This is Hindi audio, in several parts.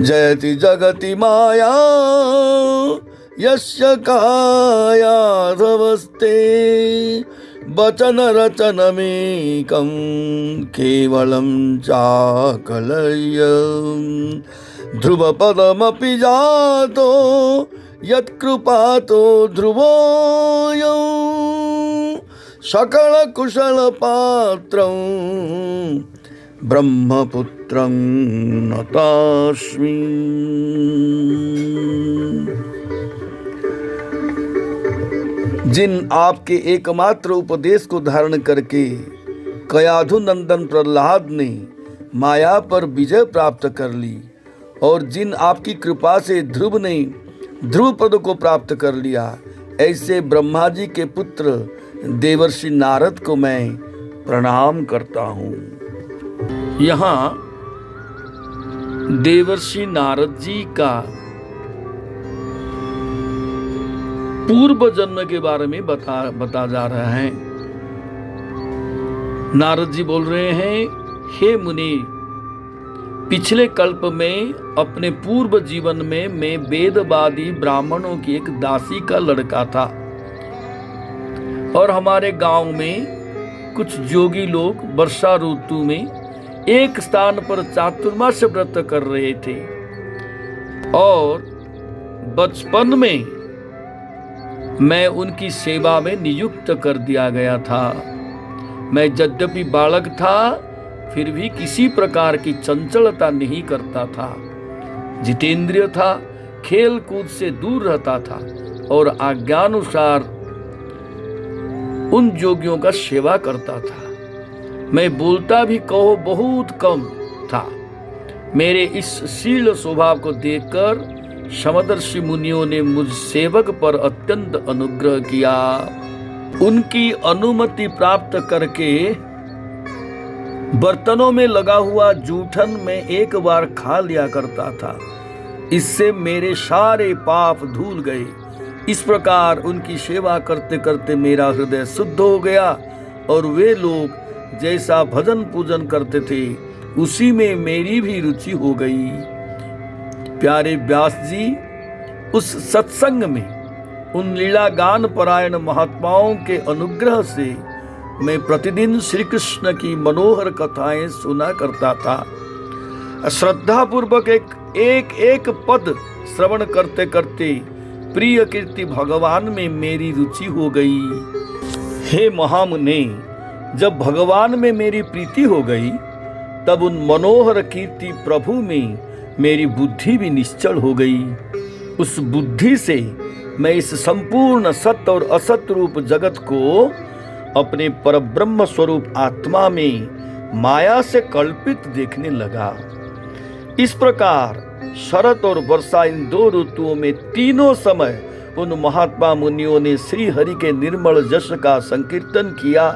जयति जगति माया यस्य कायाधवस्ते वचन रचनमेकं केवलं चाकलय्य ध्रुवपदमपि जातो यत्कृपातो ध्रुवोऽयं सकलकुशलपात्रं ब्रह्मपुत्रं नतास्मि। जिन आपके एकमात्र उपदेश को धारण करके कयाधु नंदन प्रहलाद ने माया पर विजय प्राप्त कर ली और जिन आपकी कृपा से ध्रुव ने ध्रुव पद को प्राप्त कर लिया, ऐसे ब्रह्मा जी के पुत्र देवर्षि नारद को मैं प्रणाम करता हूँ। यहाँ देवर्षि नारद जी का पूर्व जन्म के बारे में बता जा रहा है। नारद जी बोल रहे हैं, हे मुनि, पिछले कल्प में अपने पूर्व जीवन में मैं वेदवादी ब्राह्मणों की एक दासी का लड़का था और हमारे गांव में कुछ जोगी लोग वर्षा ऋतु में एक स्थान पर चातुर्मास्य व्रत कर रहे थे और बचपन में मैं उनकी सेवा में नियुक्त कर दिया गया था। मैं यद्यपि बालक था फिर भी किसी प्रकार की चंचलता नहीं करता था, जितेंद्रिय था, खेल कूद से दूर रहता था और आज्ञानुसार उन जोगियों का सेवा करता था। मैं बोलता भी कहो बहुत कम था। मेरे इस शील स्वभाव को देखकर समदर्शी मुनियों ने मुझ सेवक पर अत्यंत अनुग्रह किया। उनकी अनुमति प्राप्त करके बर्तनों में लगा हुआ जूठन में एक बार खा लिया करता था। इससे मेरे सारे पाप धुल गए। इस प्रकार उनकी सेवा करते करते मेरा हृदय शुद्ध हो गया और वे लोग जैसा भजन पूजन करते थे उसी में मेरी भी रुचि हो गई। प्यारे व्यास जी, उस सत्संग में उन लीला गान परायण महात्माओं के अनुग्रह से मैं प्रतिदिन श्री कृष्ण की मनोहर कथाएं सुना करता था। श्रद्धा पूर्वक एक पद श्रवण करते करते प्रिय कीर्ति भगवान में मेरी रुचि हो गई। हे महामुने, जब भगवान में मेरी प्रीति हो गई तब उन मनोहर कीर्ति प्रभु में मेरी बुद्धि भी निश्चल हो गई। उस बुद्धि से मैं इस संपूर्ण सत्य और असत्य रूप जगत को अपने परब्रह्म स्वरूप आत्मा में माया से कल्पित देखने लगा। इस प्रकार शरत और वर्षा इन दो ऋतुओं में तीनों समय उन महात्मा मुनियों ने श्री हरि के निर्मल जश का संकीर्तन किया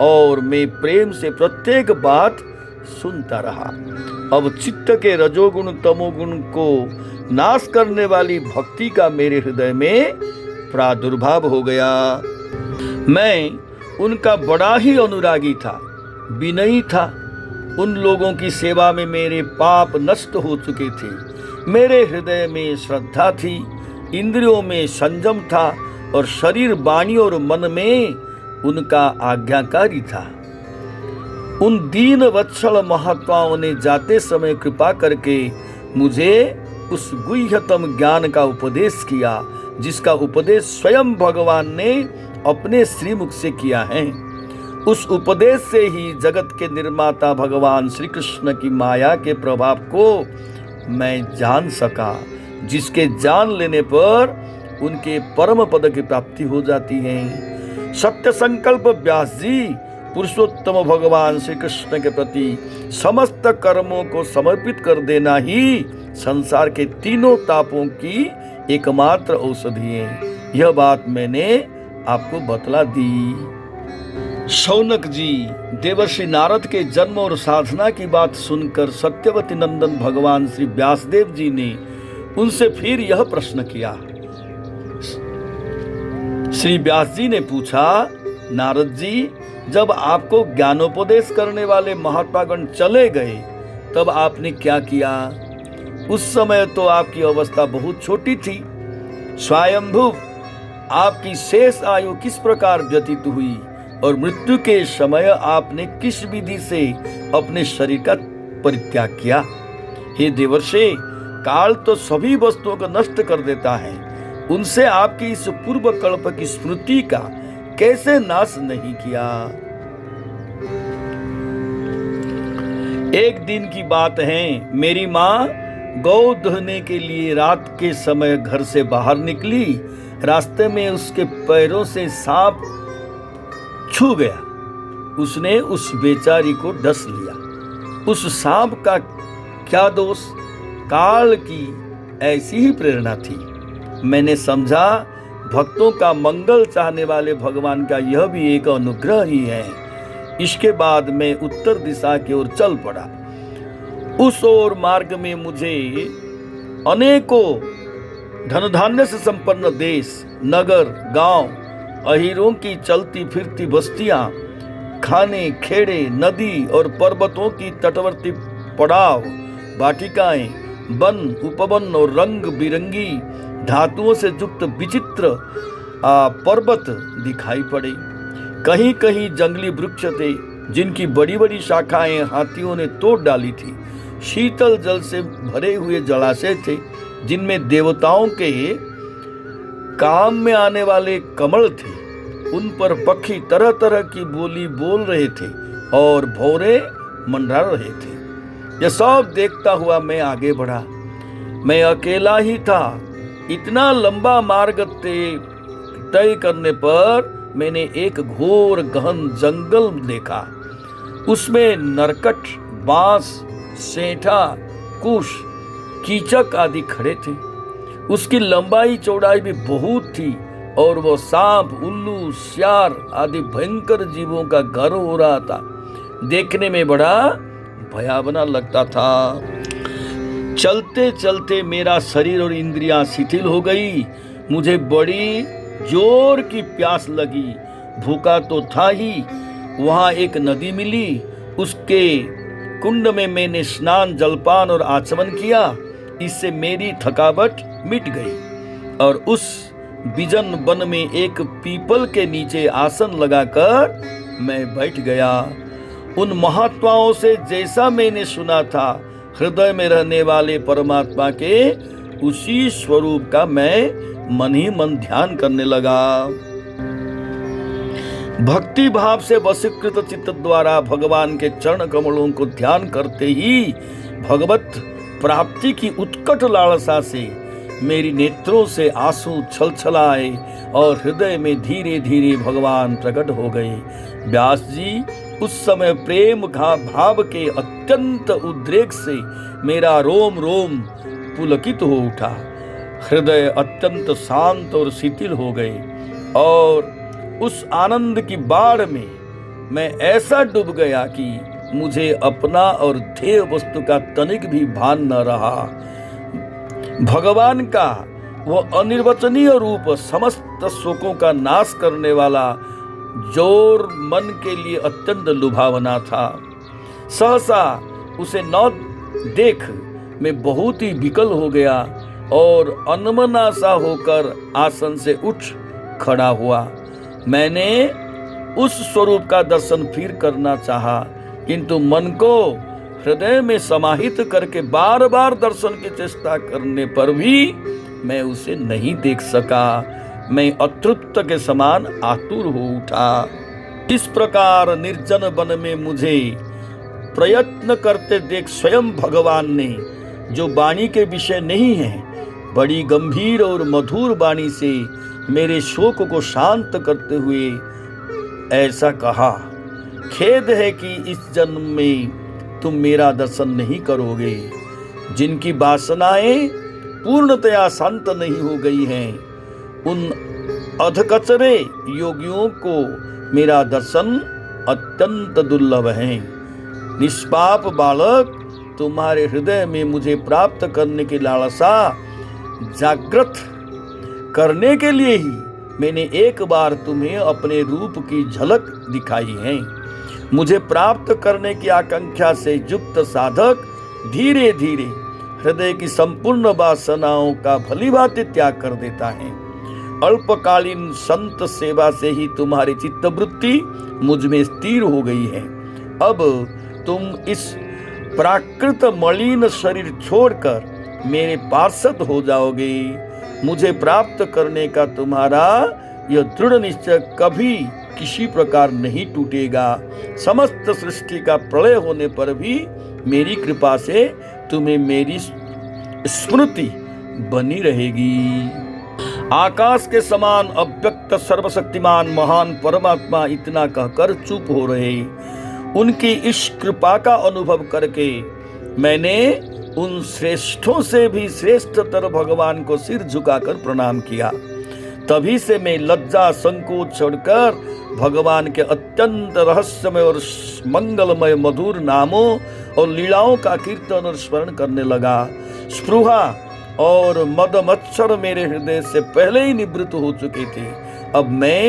और मैं प्रेम से प्रत्येक बात सुनता रहा। अब चित्त के रजोगुण तमोगुण को नाश करने वाली भक्ति का मेरे हृदय में प्रादुर्भाव हो गया। मैं उनका बड़ा ही अनुरागी था, विनयी था। उन लोगों की सेवा में मेरे पाप नष्ट हो चुके थे। मेरे हृदय में श्रद्धा थी, इंद्रियों में संयम था और शरीर, वाणी और मन में उनका आज्ञाकारी था। उन दीन वत्सल महात्माओं ने जाते समय कृपा करके मुझे उस गुह्यतम ज्ञान का उपदेश किया जिसका उपदेश स्वयं भगवान ने अपने श्रीमुख से किया है। उस उपदेश से ही जगत के निर्माता भगवान श्री कृष्ण की माया के प्रभाव को मैं जान सका, जिसके जान लेने पर उनके परम पद की प्राप्ति हो जाती है। सत्य संकल्प व्यास जी, पुरुषोत्तम भगवान श्री कृष्ण के प्रति समस्त कर्मों को समर्पित कर देना ही संसार के तीनों तापों की एकमात्र औषधि है। यह बात मैंने आपको बतला दी। शौनक जी, देवर्षि नारद के जन्म और साधना की बात सुनकर सत्यवती नंदन भगवान श्री व्यासदेव जी ने उनसे फिर यह प्रश्न किया। श्री व्यास जी ने पूछा, नारद जी, जब आपको ज्ञानोपदेश करने वाले महात्मागण चले गए तब आपने क्या किया? उस समय तो आपकी अवस्था बहुत छोटी थी। स्वयंभू आपकी शेष आयु किस प्रकार व्यतीत हुई और मृत्यु के समय आपने किस विधि से अपने शरीर का परित्याग किया? हे देवर्षि, काल तो सभी वस्तुओं को नष्ट कर देता है, उनसे आपकी इस पूर्व कल्प की स्मृति का कैसे नाश नहीं किया? एक दिन की बात है, मेरी माँ गौ दुहने के लिए रात के समय घर से बाहर निकली। रास्ते में उसके पैरों से सांप छू गया। उसने उस बेचारी को डस लिया। उस सांप का क्या दोष? काल की ऐसी ही प्रेरणा थी। मैंने समझा भक्तों का मंगल चाहने वाले भगवान का यह भी एक अनुग्रह ही है। इसके बाद मैं उत्तर दिशा की ओर चल पड़ा। उस ओर मार्ग में मुझे अनेकों धन धान्य से संपन्न देश, नगर, गांव, अहीरों की चलती फिरती बस्तियां, खाने, खेड़े, नदी और पर्वतों की तटवर्ती पड़ाव, वाटिकाएं, वन, उपवन और रंग बिरंगी धातुओं से युक्त विचित्र पर्वत दिखाई पड़े। कहीं कहीं जंगली वृक्ष थे जिनकी बड़ी बड़ी शाखाएं हाथियों ने तोड़ डाली थी। शीतल जल से भरे हुए जलाशय थे जिनमें देवताओं के काम में आने वाले कमल थे। उन पर पक्षी तरह तरह की बोली बोल रहे थे और भौरे मंडरा रहे थे। यह सब देखता हुआ मैं आगे बढ़ा। मैं अकेला ही था। इतना लंबा मार्ग तय करने पर मैंने एक घोर गहन जंगल देखा। उसमें नरकट, बांस, सेठा, कुश, कीचक आदि खड़े थे। उसकी लंबाई चौड़ाई भी बहुत थी और वो सांप, उल्लू, सियार आदि भयंकर जीवों का घर हो रहा था। देखने में बड़ा भयावना लगता था। चलते चलते मेरा शरीर और इंद्रियां शिथिल हो गई। मुझे बड़ी जोर की प्यास लगी। भूखा तो था ही। वहां एक नदी मिली। उसके कुंड में मैंने स्नान, जलपान और आचमन किया। इससे मेरी थकावट मिट गई और उस बिजन वन में एक पीपल के नीचे आसन लगाकर मैं बैठ गया। उन महात्माओं से जैसा मैंने सुना था, हृदय में रहने वाले परमात्मा के उसी स्वरूप का मैं मन ही मन ध्यान करने लगा। भक्ति भाव से वशीकृत चित्त द्वारा भगवान के चरण कमलों को ध्यान करते ही भगवत प्राप्ति की उत्कट लालसा से मेरी नेत्रों से आंसू छलछलाए और हृदय में धीरे धीरे भगवान प्रकट हो गए। व्यास जी, उस समय प्रेम भाव के अत्यंत उद्रेक से मेरा रोम रोम पुलकित हो उठा। हृदय अत्यंत शांत और शिथिल हो गए और उस आनंद की बाढ़ में मैं ऐसा डूब गया कि मुझे अपना और ध्येय वस्तु का तनिक भी भान न रहा। भगवान का वह अनिर्वचनीय रूप समस्त शोकों का नाश करने वाला जोर मन के लिए अत्यंत लुभावना था। सहसा उसे न देख मैं बहुत ही विकल हो गया और अनमना सा होकर आसन से उठ खड़ा हुआ। मैंने उस स्वरूप का दर्शन फिर करना चाहा, किंतु मन को हृदय में समाहित करके बार बार दर्शन की चेष्टा करने पर भी मैं उसे नहीं देख सका। मैं अतृप्त के समान आतुर हो उठा। इस प्रकार निर्जन वन में मुझे प्रयत्न करते देख स्वयं भगवान ने, जो वाणी के विषय नहीं है, बड़ी गंभीर और मधुर वाणी से मेरे शोक को शांत करते हुए ऐसा कहा, खेद है कि इस जन्म में तुम मेरा दर्शन नहीं करोगे। जिनकी वासनाएं पूर्णतया शांत नहीं हो गई हैं, उन अधकचरे योगियों को मेरा दर्शन अत्यंत दुर्लभ हैं। निष्पाप बालक, तुम्हारे हृदय में मुझे प्राप्त करने की लालसा जागृत करने के लिए ही मैंने एक बार तुम्हें अपने रूप की झलक दिखाई है। मुझे प्राप्त करने की आकांक्षा से युक्त साधक धीरे धीरे हृदय की संपूर्ण वासनाओं का भलीभांति त्याग कर देता है। अल्पकालीन संत सेवा से ही तुम्हारी चित्तवृत्ति मुझ में स्थिर हो गई है। अब तुम इस प्राकृत मलिन शरीर छोड़कर मेरे पार्षद हो जाओगे। मुझे प्राप्त करने का तुम्हारा यह दृढ़ निश्चय कभी किसी प्रकार नहीं टूटेगा। समस्त सृष्टि का प्रलय होने पर भी मेरी कृपा से तुम्हें मेरी स्मृति बनी रहेगी। आकाश के समान अव्यक्त सर्वशक्तिमान महान परमात्मा इतना कहकर चुप हो रहे। उनकी इस कृपा का अनुभव करके मैंने उन श्रेष्ठों से भी श्रेष्ठतर भगवान को सिर झुकाकर प्रणाम किया। तभी से मैं लज्जा संकोच छोड़कर भगवान के अत्यंत रहस्यमय और मंगलमय मधुर नामों और लीलाओं का कीर्तन और स्मरण करने लगा। स्पृहा और मद मच्छर मेरे हृदय से पहले ही निवृत्त हो चुके थे। अब मैं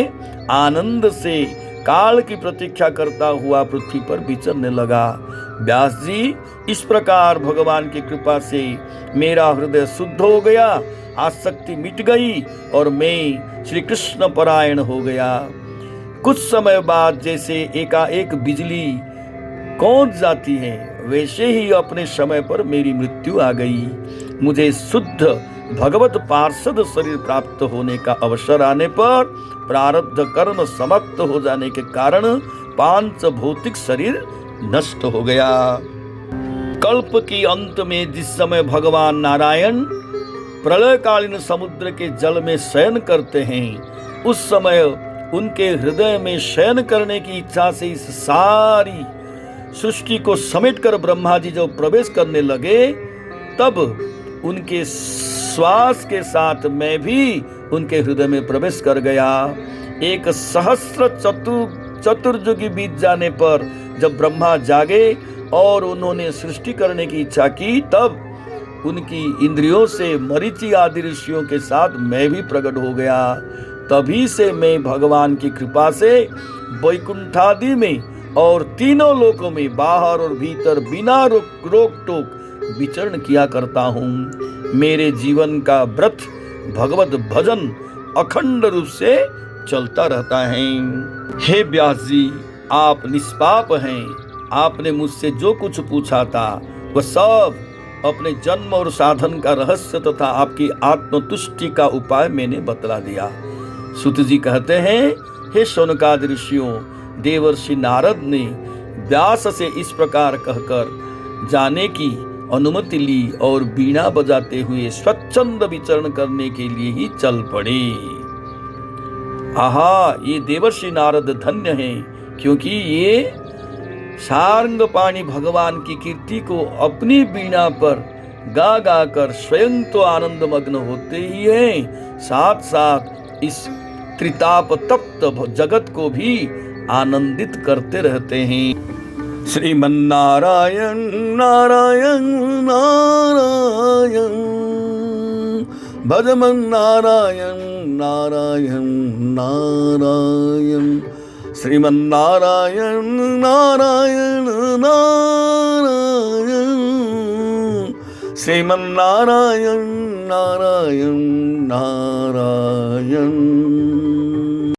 आनंद से काल की प्रतीक्षा करता हुआ पृथ्वी पर विचरने लगा। व्यास जी, इस प्रकार भगवान की कृपा से मेरा हृदय शुद्ध हो गया, आसक्ति मिट गई और मैं श्री कृष्ण परायण हो गया। कुछ समय बाद जैसे एकाएक बिजली कौंध जाती है, वैसे ही अपने समय पर मेरी मृत्यु आ गई। मुझे शुद्ध भगवत पार्षद शरीर प्राप्त होने का अवसर आने पर प्रारब्ध कर्म समाप्त हो जाने के कारण पांच भौतिक शरीर नष्ट हो गया। कल्प की अंत में जिस समय भगवान नारायण प्रलयकालीन समुद्र के जल में शयन करते हैं, उस समय उनके हृदय में शयन करने की इच्छा से इस सारी सृष्टि को समेटकर ब्रह्मा जी जब प्रवेश करने लगे, तब उनके श्वास के साथ मैं भी उनके हृदय में प्रवेश कर गया। एक सहस्र चतुर्युगी बीत जाने पर जब ब्रह्मा जागे और उन्होंने सृष्टि करने की इच्छा की, तब उनकी इंद्रियों से मरीचि आदि ऋषियों के साथ मैं भी प्रकट हो गया। तभी से मैं भगवान की कृपा से वैकुंठादि में और तीनों लोकों में बाहर और भीतर बिना रोक टोक विचरण किया करता हूँ। मेरे जीवन का व्रत भगवत भजन अखंड रूप से चलता रहता है। हे व्यास जी, आप निष्पाप हैं। आपने मुझसे जो कुछ पूछा था वह सब अपने जन्म और साधन का रहस्य तथा आपकी आत्मतुष्टि का उपाय मैंने बतला दिया। सूत जी कहते हैं, हे शौनकादि ऋषियों, देवर्षि नारद ने व्यास से इस प्रकार कहकर जाने की अनुमति ली और बीणा बजाते हुए स्वच्छंद विचरण करने के लिए ही चल पड़े। आहा, ये देवर्षि नारद धन्य हैं, क्योंकि ये सारंगपाणि भगवान की कीर्ति को अपनी बीणा पर गा गा कर स्वयं तो आनंद मग्न होते ही हैं, साथ साथ इस त्रिताप तप्त जगत को भी आनंदित करते रहते हैं। श्रीमन्नारायण नारायण नारायण, भजमन नारायण नारायण नारायण, श्रीमन्नारायण नारायण नारायण, श्रीमन्नारायण नारायण नारायण।